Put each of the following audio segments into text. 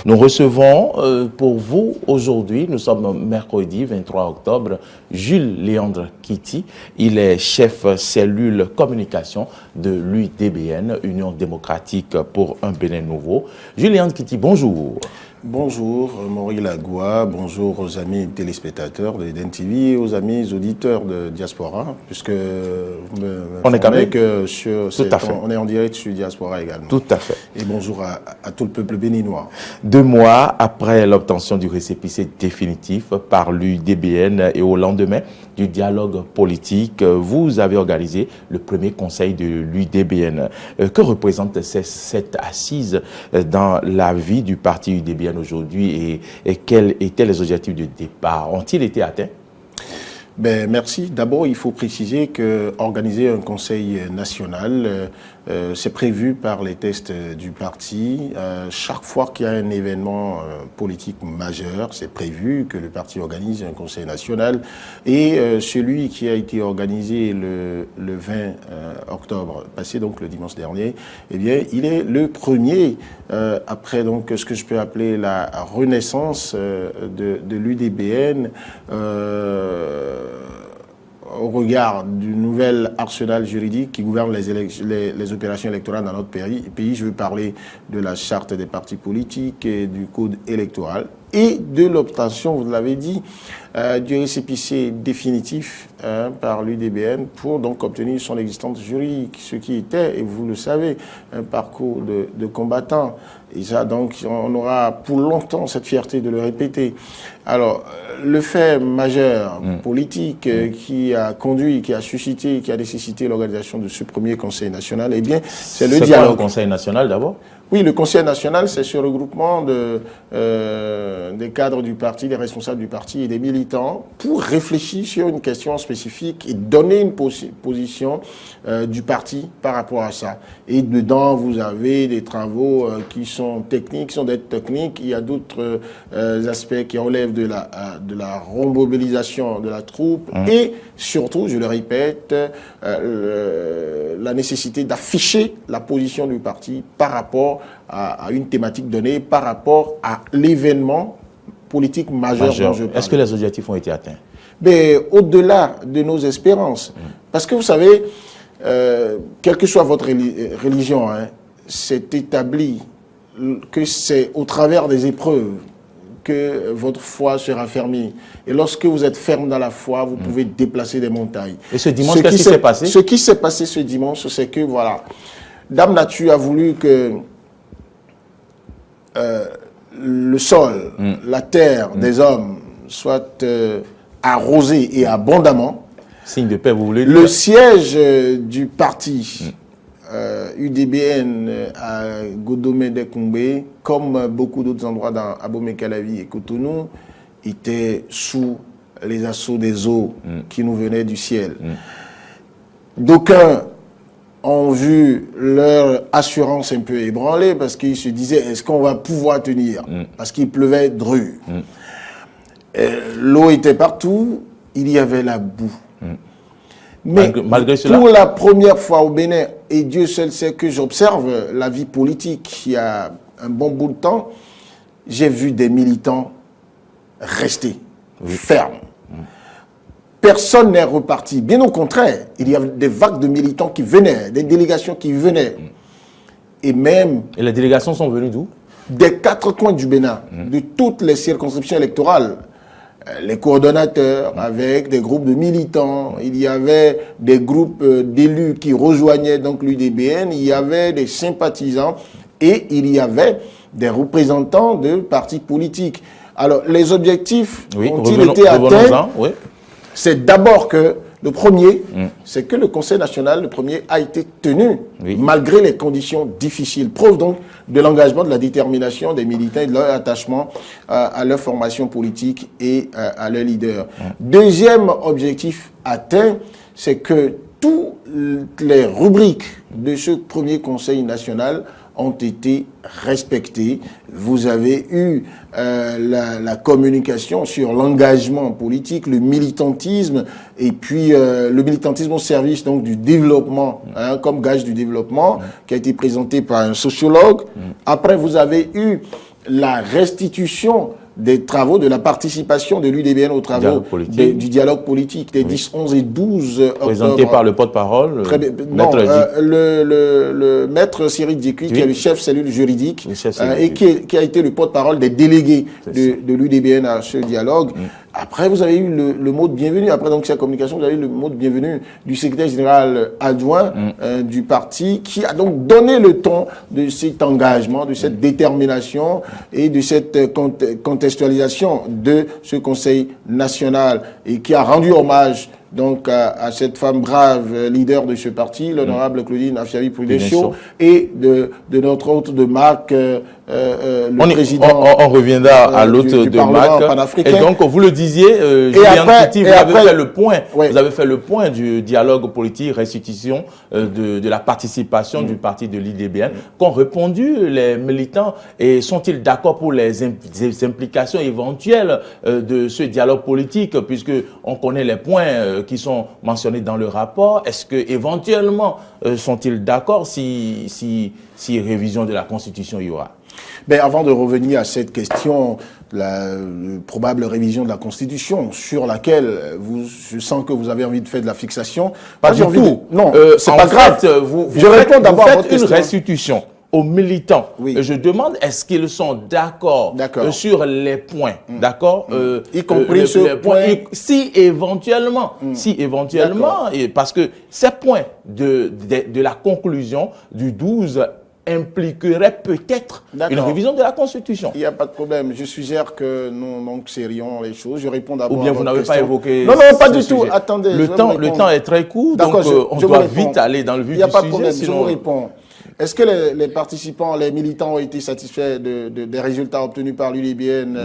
Nous recevons pour vous aujourd'hui, nous sommes mercredi 23 octobre, Jules Léandre Kitty. Il est chef cellule communication de l'UDBN, Union démocratique pour un Bénin nouveau. Jules Léandre Kitty, bonjour. Bonjour Maurice Lagoua, bonjour aux amis téléspectateurs de l'Eden TV et aux amis auditeurs de Diaspora, puisque vous on est quand même que on est en direct sur Diaspora également. Tout à fait. Et bonjour à tout le peuple béninois. 2 mois après l'obtention du récépissé définitif par l'UDBN et au lendemain du dialogue politique, vous avez organisé le premier conseil de l'UDBN. Que représente cette assise dans la vie du parti UDBN aujourd'hui et quels étaient les objectifs de départ? Ont-ils été atteints? Merci. D'abord, il faut préciser que organiser un conseil national, c'est prévu par les textes du parti. Chaque fois qu'il y a un événement politique majeur, c'est prévu que le parti organise un conseil national. Et celui qui a été organisé le 20 octobre passé, donc le dimanche dernier, eh bien, il est le premier après donc ce que je peux appeler la renaissance de l'UDBN. Au regard du nouvel arsenal juridique qui gouverne les opérations électorales dans notre pays, je veux parler de la charte des partis politiques et du code électoral et de l'obtention, vous l'avez dit, du récépissé définitif par l'UDBN pour donc obtenir son existence juridique, ce qui était, et vous le savez, un parcours de combattant. Et ça, donc, on aura pour longtemps cette fierté de le répéter. Alors, le fait majeur politique qui a conduit, qui a suscité, qui a nécessité l'organisation de ce premier Conseil national, eh bien, c'est le dialogue. C'est le Conseil national d'abord? Oui, le Conseil national, c'est ce regroupement des cadres du parti, des responsables du parti et des militants pour réfléchir sur une question spécifique et donner une position du parti par rapport à ça. Et dedans, vous avez des travaux qui sont techniques, qui sont d'être techniques. Il y a d'autres aspects qui relèvent de la remobilisation de la troupe et surtout, je le répète, la nécessité d'afficher la position du parti par rapport à une thématique donnée, par rapport à l'événement politique majeur dont je parle. Est-ce que les objectifs ont été atteints? Mais au-delà de nos espérances, parce que vous savez, quelle que soit votre religion, c'est établi que c'est au travers des épreuves que votre foi sera fermée. Et lorsque vous êtes ferme dans la foi, vous pouvez déplacer des montagnes. Et ce dimanche, qu'est-ce qui s'est passé? Ce qui s'est passé ce dimanche, c'est que, voilà, Dame Nature a voulu que le sol, la terre des hommes soit arrosée et abondamment. Signe de paix, vous voulez dire? Le siège du parti UDBN à Godomé-Dekongbe, comme beaucoup d'autres endroits dans Abomey-Calavi et Cotonou, était sous les assauts des eaux qui nous venaient du ciel. D'aucuns ont vu leur assurance un peu ébranlée parce qu'ils se disaient, est-ce qu'on va pouvoir tenir? Parce qu'il pleuvait dru. L'eau était partout, il y avait la boue. Mais malgré cela, pour la première fois au Bénin, et Dieu seul sait que j'observe la vie politique il y a un bon bout de temps, j'ai vu des militants rester fermes. Personne n'est reparti. Bien au contraire, il y avait des vagues de militants qui venaient, des délégations qui venaient. Et même... Et les délégations sont venues d'où? Des 4 coins du Bénin, de toutes les circonscriptions électorales. Les coordonnateurs avec des groupes de militants, il y avait des groupes d'élus qui rejoignaient donc l'UDBN, il y avait des sympathisants et il y avait des représentants de partis politiques. Alors, les objectifs ont-ils été atteints? C'est d'abord que le premier, c'est que le Conseil national, le premier, a été tenu malgré les conditions difficiles. Preuve donc de l'engagement, de la détermination des militants et de leur attachement à leur formation politique et à leur leader. Deuxième objectif atteint, c'est que toutes les rubriques de ce premier Conseil national ont été respectés. Vous avez eu la communication sur l'engagement politique, le militantisme, et puis le militantisme au service donc du développement, comme gage du développement, qui a été présenté par un sociologue. Après, vous avez eu la restitution des travaux, de la participation de l'UDBN aux travaux du dialogue politique des 10, 11 et 12 octobre. Présenté par le porte-parole, le maître Cyril Dicuy, qui est le chef cellule juridique et qui a été le porte-parole des délégués de l'UDBN à ce dialogue. Après, vous avez eu le mot de bienvenue. Après donc cette communication, vous avez eu le mot de bienvenue du secrétaire général adjoint du parti, qui a donc donné le ton de cet engagement, de cette détermination et de cette contextualisation de ce Conseil national, et qui a rendu hommage donc à cette femme brave, leader de ce parti, l'honorable Claudine Afiavi-Prudentiaux, et de notre hôte de marque, le président. On reviendra à l'hôte de marque. Et donc, vous le disiez, Julien Titi, vous avez fait le point. Oui. Vous avez fait le point du dialogue politique, restitution de la participation du parti de l'UDBN. Qu'ont répondu les militants, et sont-ils d'accord pour les implications éventuelles de ce dialogue politique, puisque on connaît les points qui sont mentionnés dans le rapport? Est-ce que éventuellement sont-ils d'accord si révision de la Constitution il y aura? Mais avant de revenir à cette question, la probable révision de la Constitution, sur laquelle je sens que vous avez envie de faire de la fixation. Pas du tout. Non, c'est pas grave. Je réponds d'abord à votre question. Une restitution aux militants. Oui. Je demande, est-ce qu'ils sont d'accord sur les points, d'accord, y compris ce point. Si éventuellement, et parce que ces points de la conclusion du 12 impliquerait peut-être une révision de la Constitution. Il n'y a pas de problème. Je suggère que nous donc serrions les choses. Je réponds d'abord. Ou bien vous n'avez pas évoqué. Non, pas du tout. Attendez. Le temps est très court, donc on doit vite aller dans le vif du sujet. Il n'y a pas de problème. Je vous réponds. Est-ce que les participants, les militants ont été satisfaits des résultats obtenus par l'UDBN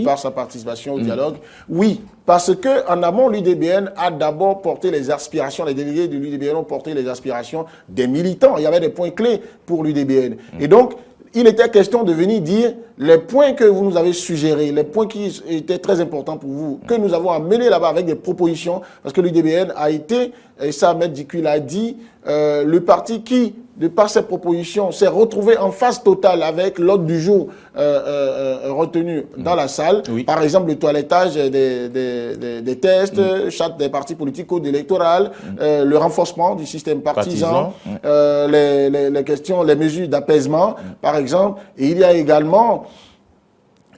par sa participation au dialogue? Oui, parce que en amont, l'UDBN a d'abord porté les aspirations, les délégués de l'UDBN ont porté les aspirations des militants. Il y avait des points clés pour l'UDBN. Et donc, il était question de venir dire les points que vous nous avez suggérés, les points qui étaient très importants pour vous, que nous avons amenés là-bas avec des propositions, parce que l'UDBN a été, et ça, M. Dicuy l'a dit, le parti qui, de par ses propositions, s'est retrouvé en phase totale avec l'ordre du jour retenu dans la salle. Oui. Par exemple, le toilettage des tests, charte des partis politiques, code électoral, le renforcement du système partisan, les questions, les mesures d'apaisement, par exemple. Et il y a également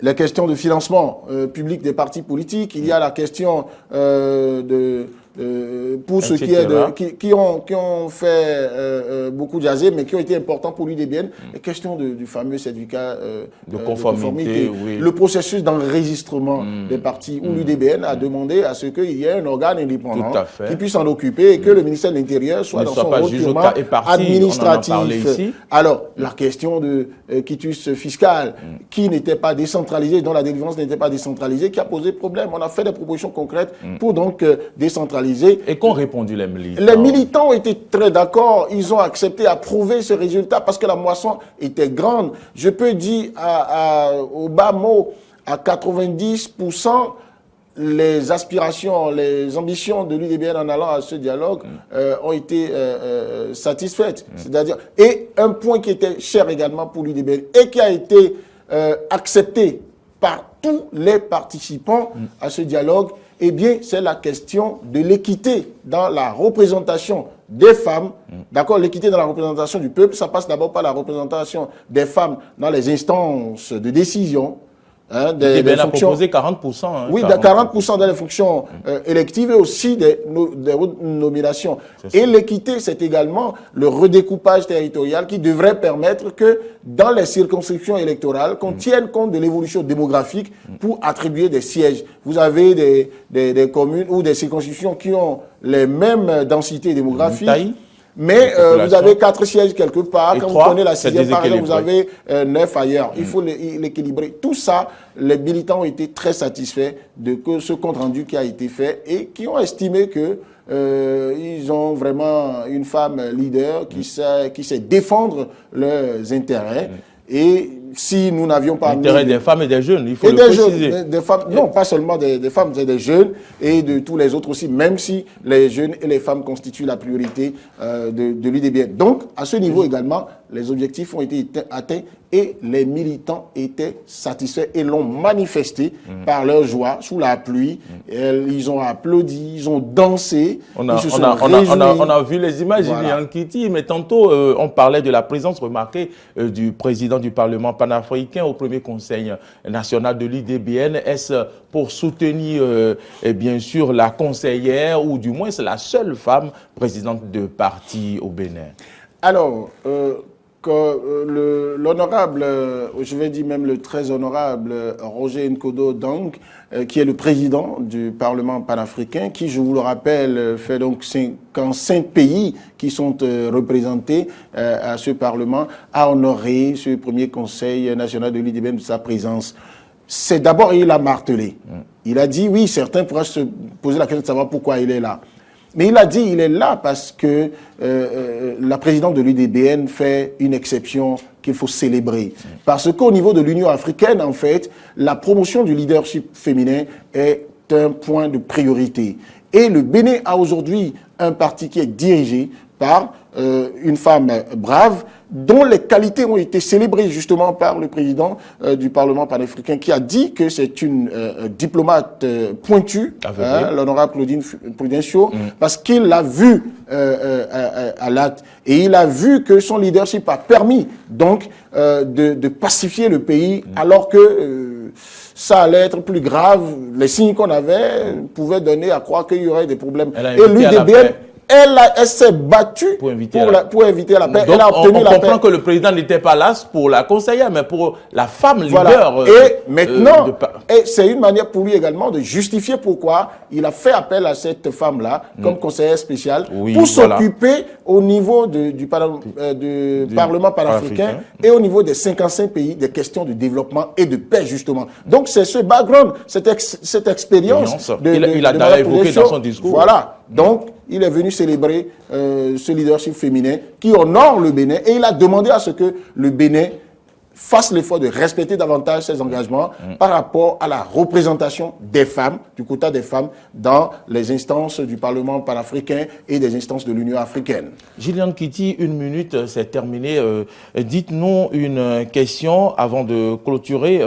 les questions de financement public des partis politiques. Il y a la question pour ceux qui ont fait beaucoup jaser, mais qui ont été importants pour l'UDBN, la question du fameux certificat de conformité. Oui. Le processus d'enregistrement des partis, où l'UDBN a demandé à ce qu'il y ait un organe indépendant qui puisse s'en occuper, et que le ministère de l'Intérieur soit dans son rôle purement administratif. Alors, la question de quitus fiscal, qui n'était pas décentralisé, dont la délivrance n'était pas décentralisée, qui a posé problème. On a fait des propositions concrètes pour donc décentraliser. Et qu'ont répondu les militants? Les militants ont été très d'accord. Ils ont accepté, approuvé ce résultat parce que la moisson était grande. Je peux dire au bas mot, à 90%, les aspirations, les ambitions de l'UDBN en allant à ce dialogue ont été satisfaites. C'est-à-dire, et un point qui était cher également pour l'UDBN et qui a été accepté par tous les participants à ce dialogue, eh bien, c'est la question de l'équité dans la représentation des femmes. D'accord, l'équité dans la représentation du peuple, ça passe d'abord par la représentation des femmes dans les instances de décision. Des fonctions. A proposé 40%. Oui, 40% dans les fonctions électives et aussi des nominations. Et l'équité, c'est également le redécoupage territorial qui devrait permettre que dans les circonscriptions électorales, qu'on tienne compte de l'évolution démographique pour attribuer des sièges. Vous avez des communes ou des circonscriptions qui ont les mêmes densités démographiques. Mais vous avez 4 sièges quelque part. Quand vous prenez la 6e, par exemple, vous avez 9 ailleurs. Il faut l'équilibrer. Tout ça, les militants ont été très satisfaits de ce compte-rendu qui a été fait et qui ont estimé que ils ont vraiment une femme leader qui sait défendre leurs intérêts. Et si nous n'avions pas... L'intérêt des femmes et des jeunes, il faut le préciser. Des femmes, non, pas seulement des femmes, c'est des jeunes et de tous les autres aussi, même si les jeunes et les femmes constituent la priorité de l'UDBN. Donc, à ce niveau également, les objectifs ont été atteints et les militants étaient satisfaits et l'ont manifesté par leur joie, sous la pluie. Ils ont applaudi, ils ont dansé, on a vu les images, Gillian Kitty, mais tantôt on parlait de la présence remarquée du président du Parlement panafricain au premier conseil national de l'UDBN. Est-ce pour soutenir bien sûr la conseillère ou du moins c'est la seule femme présidente de parti au Bénin? Alors, l'honorable, je vais dire même le très honorable Roger Nkodo Dang, qui est le président du Parlement panafricain, qui, je vous le rappelle, fait donc 55 pays qui sont représentés à ce Parlement, a honoré ce premier conseil national de l'UDBN de sa présence. C'est d'abord, il a martelé. Il a dit, oui, certains pourraient se poser la question de savoir pourquoi il est là. Mais il a dit il est là parce que la présidente de l'UDBN fait une exception qu'il faut célébrer. Parce qu'au niveau de l'Union africaine, en fait, la promotion du leadership féminin est un point de priorité. Et le Bénin a aujourd'hui un parti qui est dirigé par une femme brave, dont les qualités ont été célébrées justement par le président du Parlement panafricain, qui a dit que c'est une diplomate pointue, l'honorable Claudine Prudencio, parce qu'il l'a vu à l'acte et il a vu que son leadership a permis donc de pacifier le pays, alors que ça allait être plus grave. Les signes qu'on avait pouvaient donner à croire qu'il y aurait des problèmes. Et l'UDBN, elle s'est battue pour éviter la paix. Donc, elle a obtenu la paix. On comprend que le président n'était pas là pour la conseillère, mais pour la femme voilà. leader. Et maintenant, c'est une manière pour lui également de justifier pourquoi il a fait appel à cette femme-là comme conseillère spéciale pour s'occuper au niveau du Parlement panafricain et au niveau des 55 pays des questions de développement et de paix, justement. Donc, c'est ce background, cette expérience. Il a d'ailleurs évoqué dans son discours. Voilà. Donc, il est venu célébrer ce leadership féminin qui honore le Bénin et il a demandé à ce que le Bénin fasse l'effort de respecter davantage ses engagements par rapport à la représentation des femmes, du quota des femmes, dans les instances du Parlement panafricain et des instances de l'Union africaine. Gillian Kitty, 1 minute, c'est terminé. Dites-nous une question avant de clôturer.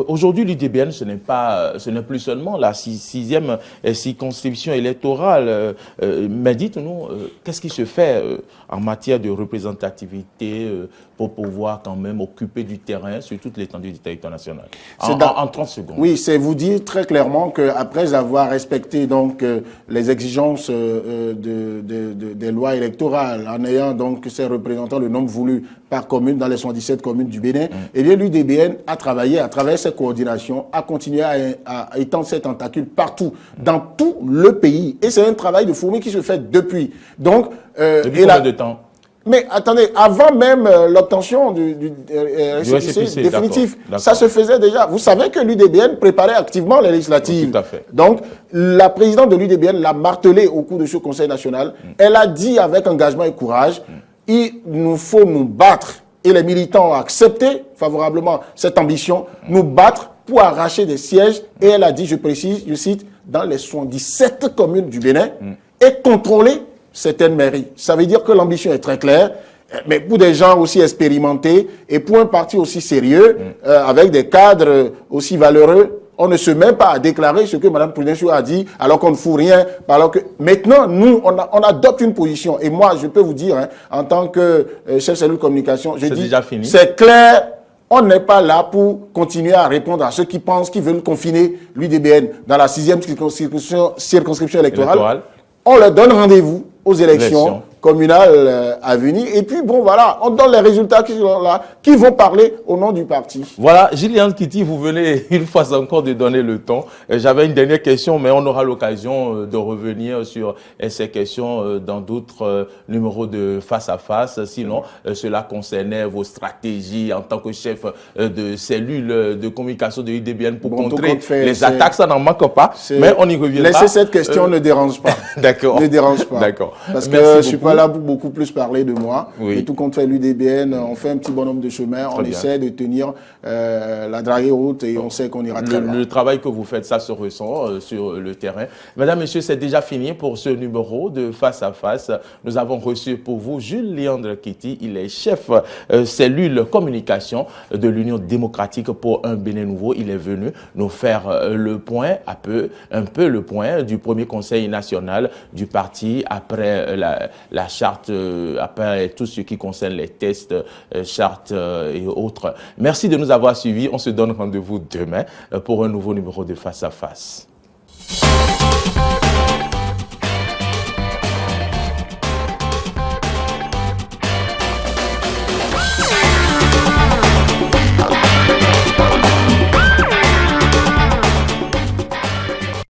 Aujourd'hui, l'UDBN, ce n'est plus seulement la sixième circonscription électorale, mais dites-nous, qu'est-ce qui se fait en matière de représentativité pour pouvoir quand même occuper du terrain sur toute l'étendue du territoire national. En 30 secondes. Oui, c'est vous dire très clairement qu'après avoir respecté donc les exigences des lois électorales, en ayant donc ses représentants, le nombre voulu par commune dans les 77 communes du Bénin, eh bien l'UDBN a travaillé à travers ses coordinations, a continué à étendre ses tentacules partout, dans tout le pays. Et c'est un travail de fourmi qui se fait depuis. Donc, depuis combien de temps? Mais attendez, avant même l'obtention du récépissé définitif, ça se faisait déjà. Vous savez que l'UDBN préparait activement les législatives. Tout à fait. Donc, la présidente de l'UDBN l'a martelé au cours de ce Conseil national. Elle a dit avec engagement et courage, il nous faut nous battre. Et les militants ont accepté favorablement cette ambition, nous battre pour arracher des sièges. Et elle a dit, je précise, je cite, dans les 77 communes du Bénin et contrôler certaines mairies. Ça veut dire que l'ambition est très claire, mais pour des gens aussi expérimentés et pour un parti aussi sérieux, avec des cadres aussi valeureux, on ne se met pas à déclarer ce que Mme Prudencio a dit, alors qu'on ne fout rien. Alors que maintenant, nous, on adopte une position. Et moi, je peux vous dire, en tant que chef cellule communication, je dis, c'est clair. On n'est pas là pour continuer à répondre à ceux qui pensent qu'ils veulent confiner l'UDBN dans la 6e circonscription électorale. On leur donne rendez-vous aux élections communales à venir. Et puis, bon, voilà, on donne les résultats qui sont là, qui vont parler au nom du parti. Voilà, Gillian Kitty, vous venez une fois encore de donner le ton. J'avais une dernière question, mais on aura l'occasion de revenir sur ces questions dans d'autres numéros de Face à Face. Sinon, cela concernait vos stratégies en tant que chef de cellule de communication de l'UDBN pour contrer les attaques. Ça n'en manque pas, mais on y reviendra. Laissez cette question, ne dérange pas. D'accord. Ne dérange pas. D'accord. Parce que je suis pas pas là pour beaucoup plus parler de moi. Oui. Et tout compte fait, l'UDBN, on fait un petit bonhomme de chemin, on essaie de tenir la draguée haute et on sait qu'on ira très loin. Le travail que vous faites, ça se ressent sur le terrain. Mesdames, Messieurs, c'est déjà fini pour ce numéro de Face à Face. Nous avons reçu pour vous Jules Léandre Kiti. Il est chef cellule communication de l'Union démocratique pour un Bénin nouveau. Il est venu nous faire le point, un peu le point du premier conseil national du parti après la charte, après tout ce qui concerne les tests, chartes et autres. Merci de nous avoir suivis. On se donne rendez-vous demain pour un nouveau numéro de Face à Face.